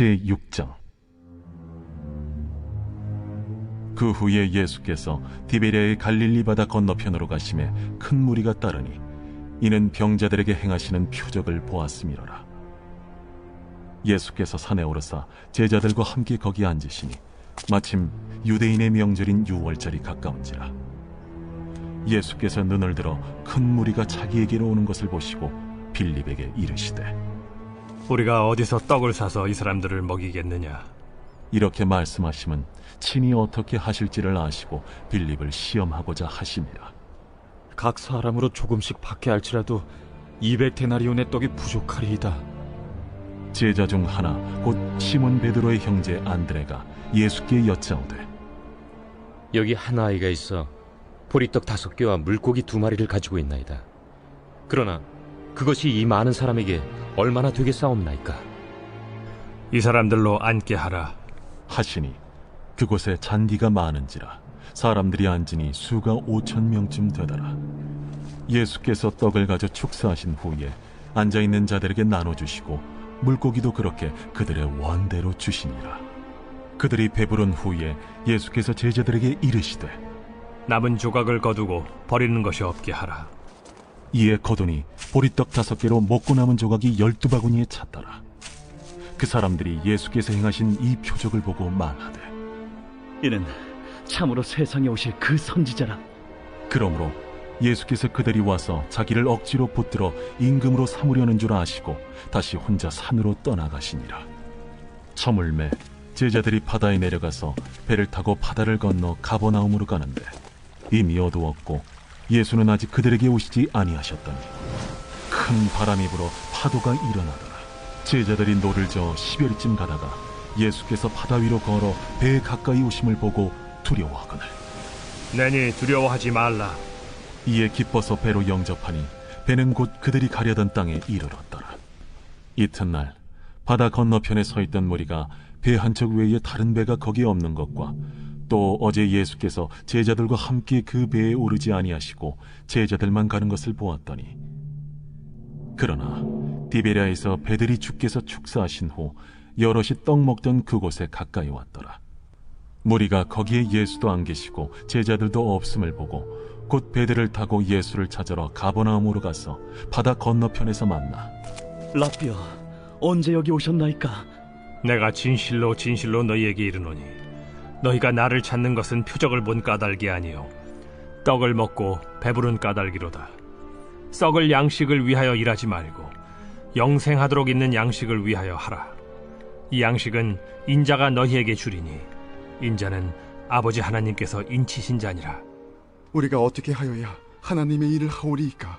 제6장. 그 후에 예수께서 디베랴의 갈릴리 바다 건너편으로 가심에 큰 무리가 따르니 이는 병자들에게 행하시는 표적을 보았음이로라. 예수께서 산에 오르사 제자들과 함께 거기 앉으시니 마침 유대인의 명절인 유월절이 가까운지라. 예수께서 눈을 들어 큰 무리가 자기에게로 오는 것을 보시고 빌립에게 이르시되 우리가 어디서 떡을 사서 이 사람들을 먹이겠느냐? 이렇게 말씀하심은 친히 어떻게 하실지를 아시고 빌립을 시험하고자 하심이라. 각 사람으로 조금씩 받게 할지라도 200데나리온의 떡이 부족하리이다. 제자 중 하나 곧 시몬 베드로의 형제 안드레가 예수께 여짜오되 여기 한 아이가 있어 보리떡 5개와 물고기 2마리를 가지고 있나이다. 그러나 그것이 이 많은 사람에게 얼마나 되겠사옵나이까? 이 사람들로 앉게 하라. 하시니 그곳에 잔디가 많은지라 사람들이 앉으니 수가 5,000명쯤 되더라. 예수께서 떡을 가져 축사하신 후에 앉아있는 자들에게 나눠주시고 물고기도 그렇게 그들의 원대로 주시니라. 그들이 배부른 후에 예수께서 제자들에게 이르시되 남은 조각을 거두고 버리는 것이 없게 하라. 이에 거두니 보리떡 5개로 먹고 남은 조각이 12바구니에 찼더라. 그 사람들이 예수께서 행하신 이 표적을 보고 말하되 이는 참으로 세상에 오실 그 선지자라. 그러므로 예수께서 그들이 와서 자기를 억지로 붙들어 임금으로 삼으려는 줄 아시고 다시 혼자 산으로 떠나가시니라. 저물매 제자들이 바다에 내려가서 배를 타고 바다를 건너 가버나움으로 가는데 이미 어두웠고 예수는 아직 그들에게 오시지 아니하셨더니 큰 바람이 불어 파도가 일어나더라. 제자들이 노를 저어 10여리쯤 가다가 예수께서 바다 위로 걸어 배에 가까이 오심을 보고 두려워하거늘 내니 두려워하지 말라. 이에 기뻐서 배로 영접하니 배는 곧 그들이 가려던 땅에 이르렀더라. 이튿날 바다 건너편에 서 있던 무리가 배 한 척 외에 다른 배가 거기에 없는 것과 또 어제 예수께서 제자들과 함께 그 배에 오르지 아니하시고 제자들만 가는 것을 보았더니 그러나 디베랴에서 배들이 주께서 축사하신 후 여럿이 떡 먹던 그곳에 가까이 왔더라. 무리가 거기에 예수도 안 계시고 제자들도 없음을 보고 곧 배들을 타고 예수를 찾으러 가버나움으로 가서 바다 건너편에서 만나 라삐어, 언제 여기 오셨나이까? 내가 진실로 진실로 너희에게 이르노니 너희가 나를 찾는 것은 표적을 본 까닭이 아니요 떡을 먹고 배부른 까닭이로다. 썩을 양식을 위하여 일하지 말고 영생하도록 있는 양식을 위하여 하라. 이 양식은 인자가 너희에게 주리니 인자는 아버지 하나님께서 인치신 자니라. 우리가 어떻게 하여야 하나님의 일을 하오리이까?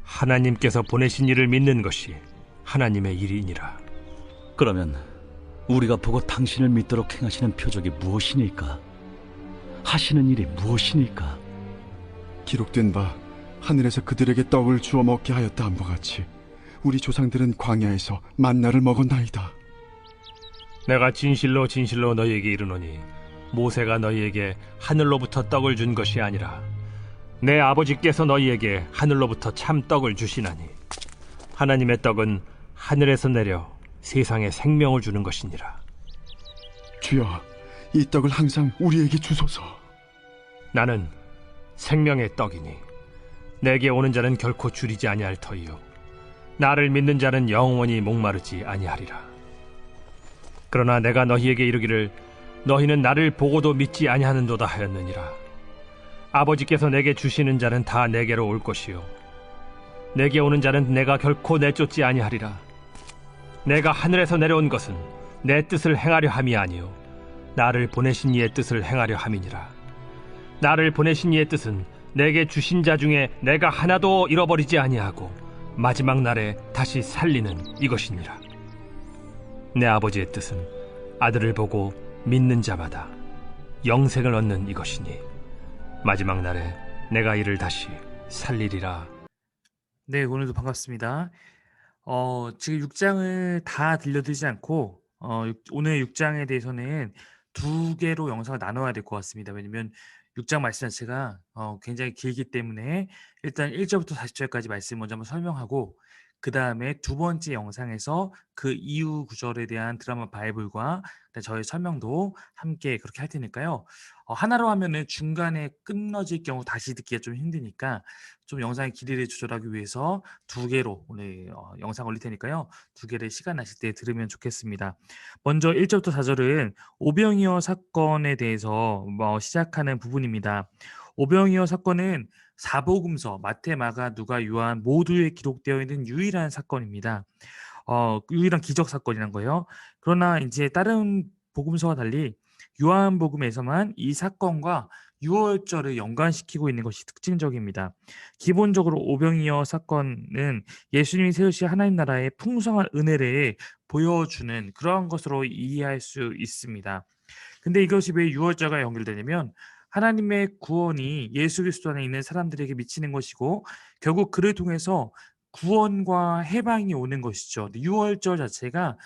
하나님께서 보내신 이를 믿는 것이 하나님의 일이니라. 그러면 우리가 보고 당신을 믿도록 행하시는 표적이 무엇이니까? 하시는 일이 무엇이니까? 기록된 바 하늘에서 그들에게 떡을 주어 먹게 하였다 함과 같이 우리 조상들은 광야에서 만나를 먹었나이다. 내가 진실로 진실로 너희에게 이르노니 모세가 너희에게 하늘로부터 떡을 준 것이 아니라 내 아버지께서 너희에게 하늘로부터 참 떡을 주시나니 하나님의 떡은 하늘에서 내려 세상에 생명을 주는 것이니라. 주여, 이 떡을 항상 우리에게 주소서. 나는 생명의 떡이니 내게 오는 자는 결코 줄이지 아니할 터이요 나를 믿는 자는 영원히 목마르지 아니하리라. 그러나 내가 너희에게 이르기를 너희는 나를 보고도 믿지 아니하는도다 하였느니라. 아버지께서 내게 주시는 자는 다 내게로 올 것이요 내게 오는 자는 내가 결코 내쫓지 아니하리라. 내가 하늘에서 내려온 것은 내 뜻을 행하려 함이 아니요 나를 보내신 이의 뜻을 행하려 함이니라. 나를 보내신 이의 뜻은 내게 주신 자 중에 내가 하나도 잃어버리지 아니하고 마지막 날에 다시 살리는 이것이니라. 내 아버지의 뜻은 아들을 보고 믿는 자마다 영생을 얻는 이것이니 마지막 날에 내가 이를 다시 살리리라. 네, 오늘도 반갑습니다. 지금 6장을 다 들려드리지 않고 오늘 6장에 대해서는 2개로 영상을 나눠야 될 것 같습니다. 왜냐면 6장 말씀 자체가 굉장히 길기 때문에 일단 1절부터 40절까지 말씀 먼저 한번 설명하고 그 다음에 두 번째 영상에서 그 이후 구절에 대한 드라마 바이블과 저의 설명도 함께 그렇게 할 테니까요. 하나로 하면은 중간에 끊어질 경우 다시 듣기가 좀 힘드니까 좀 영상의 길이를 조절하기 위해서 두 개로 오늘 영상 올릴 테니까요. 두 개를 시간 나실 때 들으면 좋겠습니다. 먼저 1절부터 4절은 오병이어 사건에 대해서 시작하는 부분입니다. 오병이어 사건은 사복음서 마태, 마가, 누가, 요한 모두에 기록되어 있는 유일한 사건입니다. 유일한 기적 사건이란 거예요. 그러나 이제 다른 복음서와 달리 요한복음에서만 이 사건과 유월절을 연관시키고 있는 것이 특징적입니다. 기본적으로 오병이어 사건은 예수님이 세우신 하나님 나라의 풍성한 은혜를 보여주는 그러한 것으로 이해할 수 있습니다. 근데 이것이 왜 유월절과 연결되냐면 하나님의 구원이 예수 그리스도 안에 있는 사람들에게 미치는 것이고 결국 그를 통해서 구원과 해방이 오는 것이죠. 유월절 자체가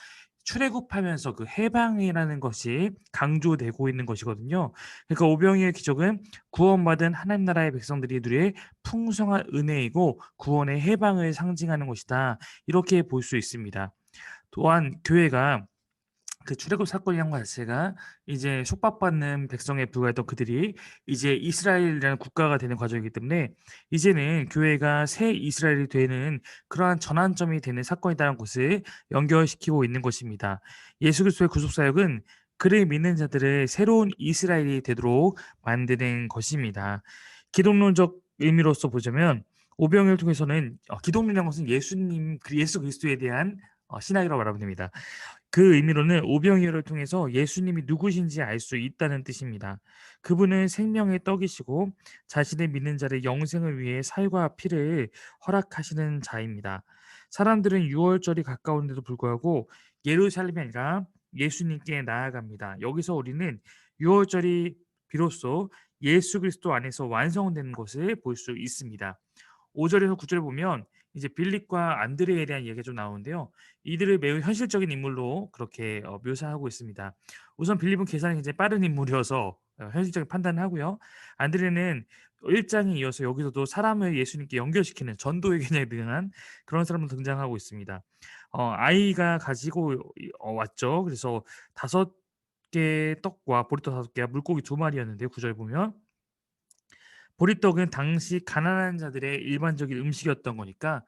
출애굽하면서 그 해방이라는 것이 강조되고 있는 것이거든요. 그러니까 오병이의 기적은 구원받은 하나님 나라의 백성들이 누릴 풍성한 은혜이고 구원의 해방을 상징하는 것이다. 이렇게 볼 수 있습니다. 또한 교회가 그 출애굽 사건이란 것 자체가 이제 속박받는 백성에 불과했던 그들이 이제 이스라엘이라는 국가가 되는 과정이기 때문에 이제는 교회가 새 이스라엘이 되는 그러한 전환점이 되는 사건이라는 것을 연결시키고 있는 것입니다. 예수 그리스도의 구속 사역은 그를 믿는 자들을 새로운 이스라엘이 되도록 만드는 것입니다. 기독론적 의미로서 보자면 오병이어를 통해서는 기독론이라는 것은 예수 그리스도에 대한 신학이라고 말하면 됩니다. 그 의미로는 오병이어를 통해서 예수님이 누구신지 알 수 있다는 뜻입니다. 그분은 생명의 떡이시고 자신을 믿는 자를 영생을 위해 살과 피를 허락하시는 자입니다. 사람들은 유월절이 가까운데도 불구하고 예루살렘이 아니라 예수님께 나아갑니다. 여기서 우리는 유월절이 비로소 예수 그리스도 안에서 완성되는 것을 볼 수 있습니다. 5절에서 9절에 보면 이제 빌립과 안드레에 대한 이야기가 좀 나오는데요. 이들을 매우 현실적인 인물로 그렇게 묘사하고 있습니다. 우선 빌립은 계산이 굉장히 빠른 인물이어서 현실적인 판단을 하고요. 안드레는 1장에 이어서 여기서도 사람을 예수님께 연결시키는 전도에 굉장히 능한 그런 사람으로 등장하고 있습니다. 아이가 가지고 왔죠. 그래서 5개 떡과 보리떡 5개와 물고기 2마리였는데 9절 보면 보리떡은 당시 가난한 자들의 일반적인 음식이었던 거니까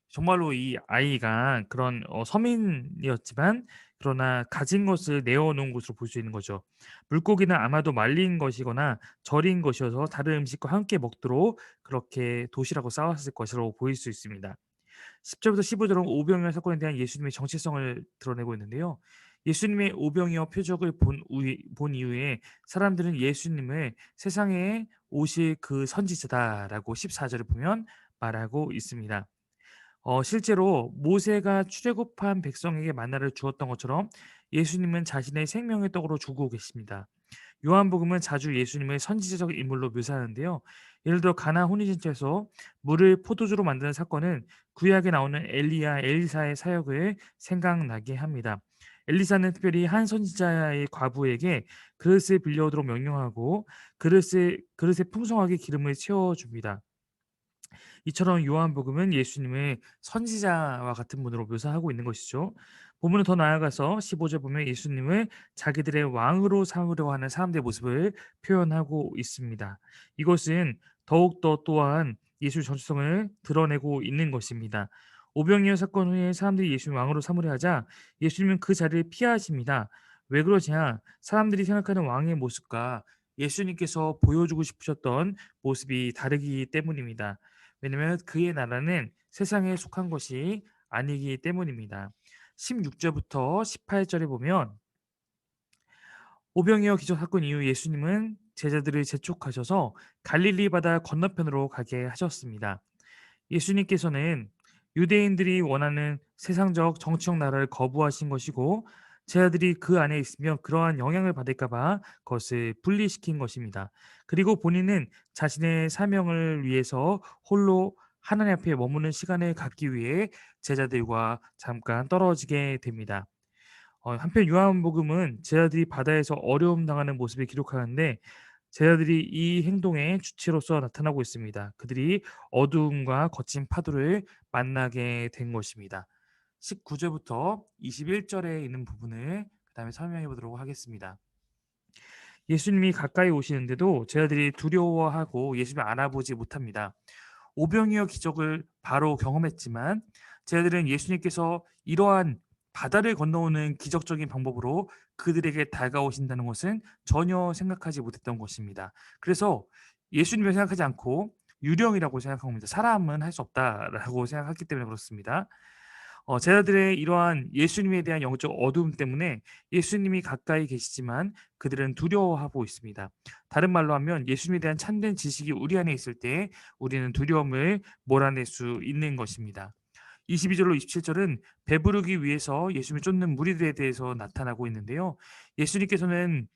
정말로 이 아이가 그런 서민이었지만 그러나 가진 것을 내어놓은 것으로 볼 수 있는 거죠. 물고기는 아마도 말린 것이거나 절인 것이어서 다른 음식과 함께 먹도록 그렇게 도시락을 싸왔을 것으로 보일 수 있습니다. 10절부터 15절은 오병이어 사건에 대한 예수님의 정체성을 드러내고 있는데요. 예수님의 오병이어 표적을 본 이후에 사람들은 예수님을 세상에 오실 그 선지자다라고 14절을 보면 말하고 있습니다. 실제로 모세가 출애굽한 백성에게 만나를 주었던 것처럼 예수님은 자신의 생명의 떡으로 주고 계십니다. 요한복음은 자주 예수님을 선지자적 인물로 묘사하는데요. 예를 들어 가나 혼인잔치에서 물을 포도주로 만드는 사건은 구약에 나오는 엘리야, 엘리사의 사역을 생각나게 합니다. 엘리사는 특별히 한 선지자의 과부에게 그릇을 빌려오도록 명령하고 그릇에 풍성하게 기름을 채워줍니다. 이처럼 요한복음은 예수님을 선지자와 같은 분으로 묘사하고 있는 것이죠. 본문은 더 나아가서 15절 보면 예수님을 자기들의 왕으로 삼으려고 하는 사람들의 모습을 표현하고 있습니다. 이것은 더욱더 또한 예수의 정체성을 드러내고 있는 것입니다. 오병이어 사건 후에 사람들이 예수님 왕으로 삼으려 하자 예수님은 그 자리를 피하십니다. 왜 그러냐? 사람들이 생각하는 왕의 모습과 예수님께서 보여주고 싶으셨던 모습이 다르기 때문입니다. 왜냐하면 그의 나라는 세상에 속한 것이 아니기 때문입니다. 16절부터 18절에 보면 오병이어 기적 사건 이후 예수님은 제자들을 재촉하셔서 갈릴리 바다 건너편으로 가게 하셨습니다. 예수님께서는 유대인들이 원하는 세상적 정치적 나라를 거부하신 것이고 제자들이 그 안에 있으면 그러한 영향을 받을까 봐 그것을 분리시킨 것입니다. 그리고 본인은 자신의 사명을 위해서 홀로 하나님 앞에 머무는 시간을 갖기 위해 제자들과 잠깐 떨어지게 됩니다. 한편 요한복음은 제자들이 바다에서 어려움 당하는 모습을 기록하는데 제자들이 이 행동의 주체로서 나타나고 있습니다. 그들이 어두움과 거친 파도를 만나게 된 것입니다. 19절부터 21절에 있는 부분을 그다음에 설명해 보도록 하겠습니다. 예수님이 가까이 오시는데도 제자들이 두려워하고 예수님을 알아보지 못합니다. 오병이어 기적을 바로 경험했지만 제자들은 예수님께서 이러한 바다를 건너오는 기적적인 방법으로 그들에게 다가오신다는 것은 전혀 생각하지 못했던 것입니다. 그래서 예수님을 생각하지 않고 유령이라고 생각합니다. 사람은 할 수 없다라고 생각했기 때문에 그렇습니다. 제자들의 이러한 예수님에 대한 영적 어두움 때문에 예수님이 가까이 계시지만 그들은 두려워하고 있습니다. 다른 말로 하면 예수님에 대한 참된 지식이 우리 안에 있을 때 우리는 두려움을 몰아낼 수 있는 것입니다. 22절로 27절은 배부르기 위해서 예수님을 쫓는 무리들에 대해서 나타나고 있는데요. 예수님께서는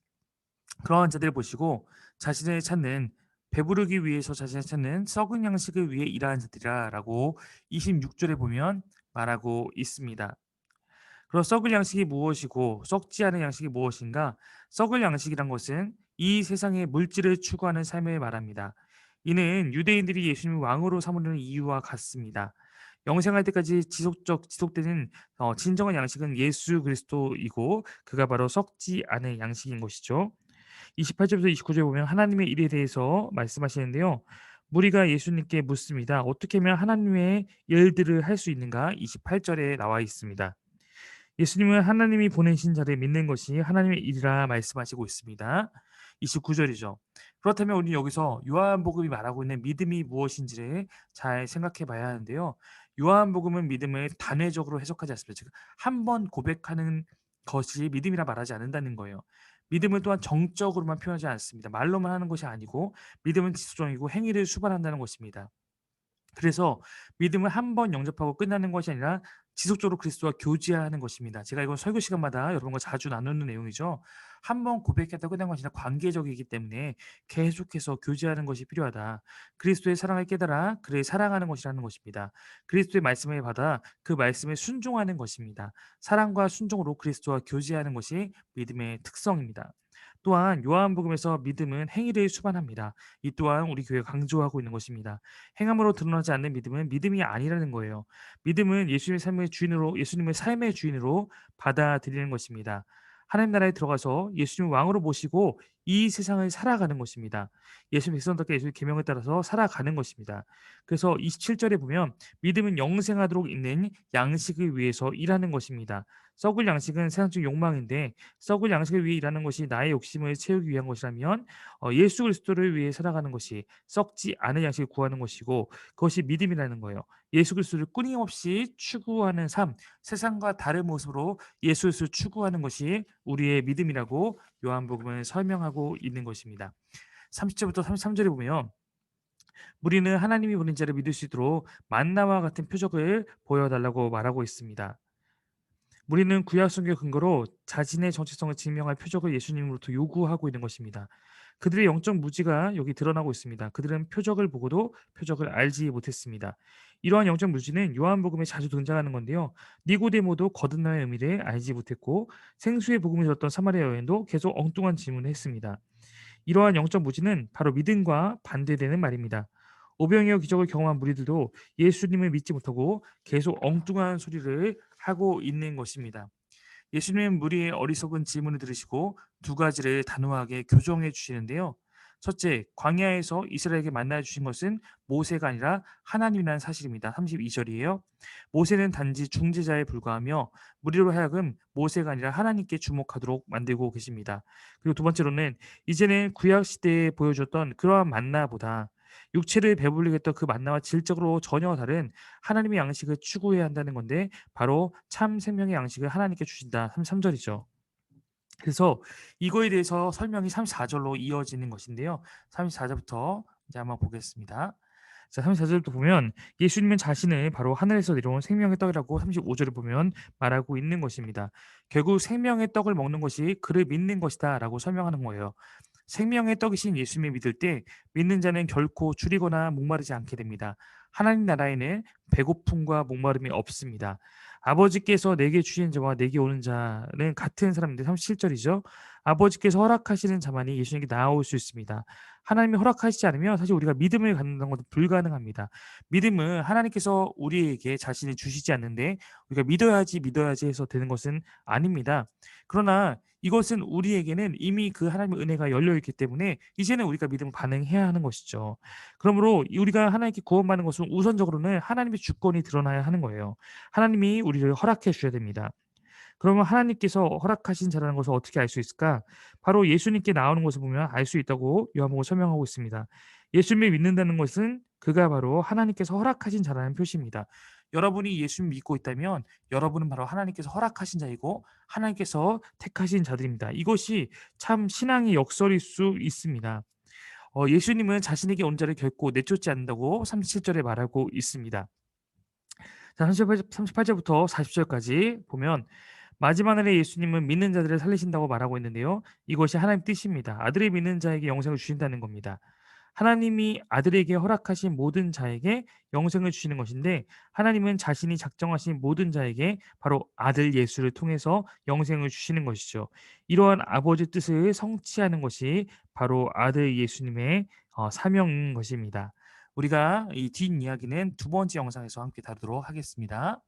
그러한 자들을 보시고 자신을 찾는 배부르기 위해서 자신을 찾는 썩은 양식을 위해 일하는 자들이라라고 26절에 보면 말하고 있습니다. 그럼 썩을 양식이 무엇이고 썩지 않은 양식이 무엇인가? 썩을 양식이란 것은 이 세상의 물질을 추구하는 삶을 말합니다. 이는 유대인들이 예수님을 왕으로 삼으려는 이유와 같습니다. 영생할 때까지 지속되는 진정한 양식은 예수 그리스도이고 그가 바로 썩지 않은 양식인 것이죠. 28절부터 29절에 보면 하나님의 일에 대해서 말씀하시는데요. 무리가 예수님께 묻습니다. 어떻게 하면 하나님의 일들을 할 수 있는가? 28절에 나와 있습니다. 예수님은 하나님이 보내신 자를 믿는 것이 하나님의 일이라 말씀하시고 있습니다. 29절이죠. 그렇다면 우리는 여기서 요한복음이 말하고 있는 믿음이 무엇인지를 잘 생각해 봐야 하는데요. 요한복음은 믿음을 단회적으로 해석하지 않습니다. 즉, 한 번 고백하는 것이 믿음이라 말하지 않는다는 거예요. 믿음을 또한 정적으로만 표현하지 않습니다. 말로만 하는 것이 아니고 믿음은 지속적이고 행위를 수반한다는 것입니다. 그래서 믿음을 한 번 영접하고 끝나는 것이 아니라 지속적으로 그리스도와 교제하는 것입니다. 제가 이건 설교 시간마다 여러분과 자주 나누는 내용이죠. 한 번 고백했다 끝난 것이 아니라 관계적이기 때문에 계속해서 교제하는 것이 필요하다. 그리스도의 사랑을 깨달아 그를 사랑하는 것이라는 것입니다. 그리스도의 말씀을 받아 그 말씀에 순종하는 것입니다. 사랑과 순종으로 그리스도와 교제하는 것이 믿음의 특성입니다. 또한 요한복음에서 믿음은 행위를 수반합니다. 이 또한 우리 교회가 강조하고 있는 것입니다. 행함으로 드러나지 않는 믿음은 믿음이 아니라는 거예요. 믿음은 예수님의 삶의 주인으로 받아들이는 것입니다. 하나님 나라에 들어가서 예수님을 왕으로 모시고 이 세상을 살아가는 것입니다. 예수님 백성답게 예수님의 계명에 따라서 살아가는 것입니다. 그래서 27절에 보면 믿음은 영생하도록 있는 양식을 위해서 일하는 것입니다. 썩을 양식은 세상적 욕망인데 썩을 양식을 위해 일하는 것이 나의 욕심을 채우기 위한 것이라면 예수 그리스도를 위해 살아가는 것이 썩지 않은 양식을 구하는 것이고 그것이 믿음이라는 거예요. 예수 그리스도를 끊임없이 추구하는 삶, 세상과 다른 모습으로 예수 그리스도를 추구하는 것이 우리의 믿음이라고 요한복음은 설명하고 있는 것입니다. 30절부터 33절에 보면 우리는 하나님이 보낸 자를 믿을 수 있도록 만나와 같은 표적을 보여달라고 말하고 있습니다. 우리는 구약 성경 근거로 자신의 정체성을 증명할 표적을 예수님으로부터 요구하고 있는 것입니다. 그들의 영적 무지가 여기 드러나고 있습니다. 그들은 표적을 보고도 표적을 알지 못했습니다. 이러한 영적 무지는 요한복음에 자주 등장하는 건데요. 니고데모도 거듭남의 의미를 알지 못했고 생수의 복음을 들었던 사마리아 여인도 계속 엉뚱한 질문을 했습니다. 이러한 영적 무지는 바로 믿음과 반대되는 말입니다. 오병이어 기적을 경험한 무리들도 예수님을 믿지 못하고 계속 엉뚱한 소리를 하고 있는 것입니다. 예수님은 무리의 어리석은 질문을 들으시고 두 가지를 단호하게 교정해 주시는데요. 첫째, 광야에서 이스라엘에게 만나 주신 것은 모세가 아니라 하나님이라는 사실입니다. 32절이에요. 모세는 단지 중재자에 불과하며 무리로 하여금 모세가 아니라 하나님께 주목하도록 만들고 계십니다. 그리고 두 번째로는 이제는 구약 시대에 보여줬던 그러한 만나보다 육체를 배불리게 했던 그 만나와 질적으로 전혀 다른 하나님의 양식을 추구해야 한다는 건데 바로 참 생명의 양식을 하나님께 주신다. 33절이죠. 그래서 이거에 대해서 설명이 34절로 이어지는 것인데요. 34절부터 이제 한번 보겠습니다. 자, 34절부터 보면 예수님은 자신을 바로 하늘에서 내려온 생명의 떡이라고 35절을 보면 말하고 있는 것입니다. 결국 생명의 떡을 먹는 것이 그를 믿는 것이다 라고 설명하는 거예요. 생명의 떡이신 예수님을 믿을 때 믿는 자는 결코 줄이거나 목마르지 않게 됩니다. 하나님 나라에는 배고픔과 목마름이 없습니다. 아버지께서 내게 주신 자와 내게 오는 자는 같은 사람인데 37절이죠. 아버지께서 허락하시는 자만이 예수님께 나아올 수 있습니다. 하나님이 허락하시지 않으면 사실 우리가 믿음을 갖는 것도 불가능합니다. 믿음은 하나님께서 우리에게 자신을 주시지 않는데 우리가 믿어야지 해서 되는 것은 아닙니다. 그러나 이것은 우리에게는 이미 그 하나님의 은혜가 열려 있기 때문에 이제는 우리가 믿음 반응해야 하는 것이죠. 그러므로 우리가 하나님께 구원받는 것은 우선적으로는 하나님의 주권이 드러나야 하는 거예요. 하나님이 우리를 허락해 주셔야 됩니다. 그러면 하나님께서 허락하신 자라는 것을 어떻게 알 수 있을까? 바로 예수님께 나오는 것을 보면 알 수 있다고 요한복음 설명하고 있습니다. 예수님을 믿는다는 것은 그가 바로 하나님께서 허락하신 자라는 표시입니다. 여러분이 예수님 믿고 있다면 여러분은 바로 하나님께서 허락하신 자이고 하나님께서 택하신 자들입니다. 이것이 참 신앙의 역설일 수 있습니다. 예수님은 자신에게 온 자를 결코 내쫓지 않는다고 37절에 말하고 있습니다. 자, 38절부터 40절까지 보면 마지막 날에 예수님은 믿는 자들을 살리신다고 말하고 있는데요. 이것이 하나님 뜻입니다. 아들이 믿는 자에게 영생을 주신다는 겁니다. 하나님이 아들에게 허락하신 모든 자에게 영생을 주시는 것인데 하나님은 자신이 작정하신 모든 자에게 바로 아들 예수를 통해서 영생을 주시는 것이죠. 이러한 아버지 뜻을 성취하는 것이 바로 아들 예수님의 사명인 것입니다. 우리가 이 뒷이야기는 두 번째 영상에서 함께 다루도록 하겠습니다.